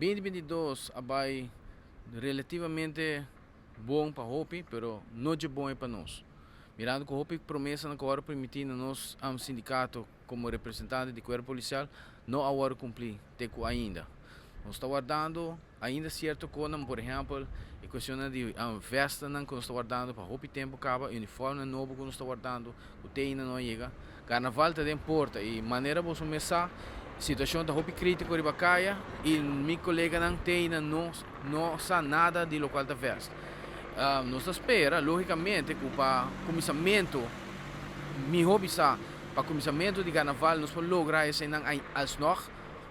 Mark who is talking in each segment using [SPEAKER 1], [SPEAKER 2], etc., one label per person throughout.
[SPEAKER 1] 2022 vai relativamente bom para Hopi, pero não é bom para nós. Mirando que Hopi promessa agora permitindo nós sindicato como representante do corpo policial não agora cumprir teco ainda. Nós está guardando ainda certo coisa, por exemplo, a questão de vesta que nós está guardando para Hopi tempo acaba, uniforme novo que nós está guardando, o teina não chega. Carnaval está de porta e maneira vos começar situação da Hopi crítico de Bacaia e meu colega não tem não sabe nada de local da festa. Nós espera logicamente que para começamento mi hobby sa para começamento de carnaval nós podemos lograr esse não alsnog,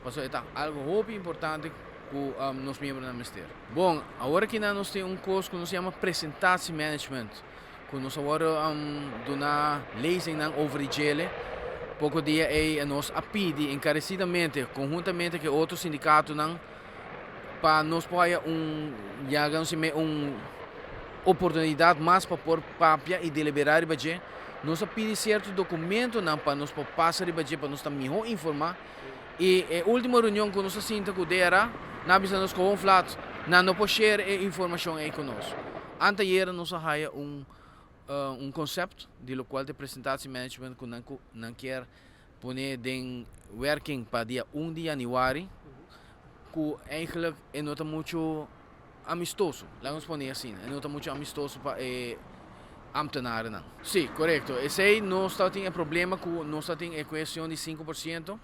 [SPEAKER 1] mas é algo hobby importante que nós membros do ministério. Bom, agora que nós temos curso que nos chama Presentatie Management, que nós agora dona lezing over de gele. Pouco dia é nós a pedir encarecidamente, conjuntamente com outros sindicatos, para nós poder oportunidade mais para pôr papia e deliberar o budget. Nós pedimos certo documento para nós passar o budget para nós também informar. E a última reunião que nós sentimos com o DRA, nós nos com flat, não podemos share a informação aí conosco. Anteontem nós temos conceito de lo qual de presentatie management que não quer pôr em working para dia 1 de janeiro, que eigenlijk é nota muito amistoso, vamos pôr assim, é nota muito amistoso para ambtenaren. Sim, correto. Esse aí nós temos problema com nós temos a questão de 5%.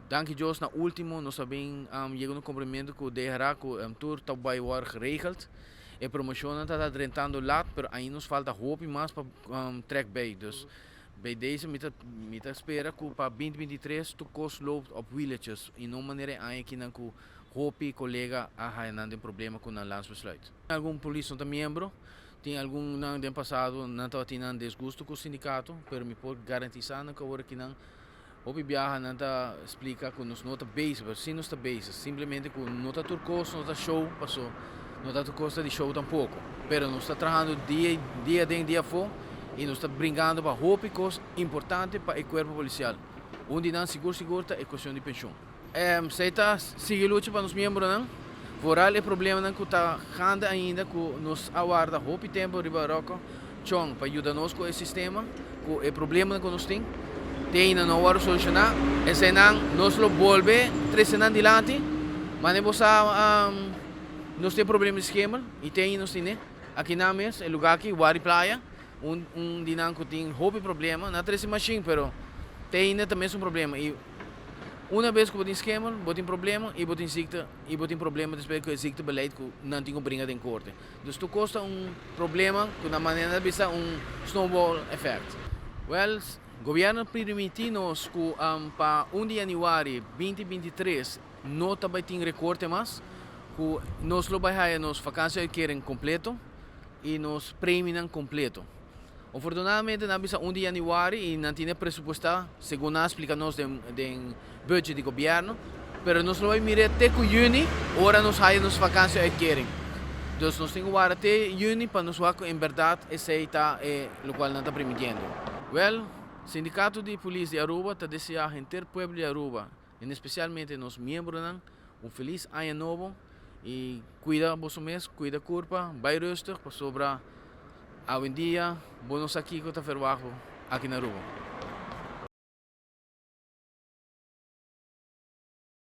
[SPEAKER 1] Dank Deus, na último, nós também chegamos no cumprimento com o DRA, que o tour está bem geregeld. A promoção está adrentando lá, mas ainda nos falta hope mais para track bij. Dus bij deze met espera que para 2023 tu kost loopt op wieltjes. In een manier que não que hope colega não tem problema com o landsbesluit. Algum polícia não membro, tem algum não tem passado não está tendo desgosto com o sindicato, mas me pode garantir que agora que não Hopi viaja não está explica que nós não está base, mas sim nós está base. Simplesmente que não está turcoso, não está show, passou. Não está costa de show tampouco, mas nós está trabalhando dia fora e nós está brincando para tópicos importantes para o corpo policial. Onde não seguro é questão de pensão. Se está seguir luta para os membros não, fora o problema que está grande ainda que nós aguarda Hopi tempo de barroco, chong para ajudar-nos com o sistema, com o problema que nós temos. Tem não vai solucionar, esse não nós lo volve 3 anos adiante, mas nós temos problema de esquema e tem nós temos aqui na mesa, o lugar aqui, Wari Playa, dinam que tem hobby problema, não tem machine, pero tem também um problema e uma vez que você tem esquema, você tem problema e você tem problema depois que existe beleid que não tem como brincar em corte. Então tu costa problema que na maneira de snowball effect. Well, o governo permite-nos que para 1 de janeiro 2023 não também tem recorte mais, que nós vai nos vacâncias querem completo e nos prêmios completo. Afortunadamente, nós 1 de janeiro e não tem presupuesto, segundo nós explicamos do budget do governo, mas nós vamos mirar até junho, ora nos nos vacâncias querem. Então, nós temos que guardar até junho para nos ver em verdade esse está o qual não está permitindo. Well, Sindicato de Polícia de Aruba está desejando ao povo de Aruba, especialmente nos membros, feliz ano novo e cuida você mesmo, cuida a curva, vai rustig, para sobrar a dia, bom aqui que está aqui na Aruba.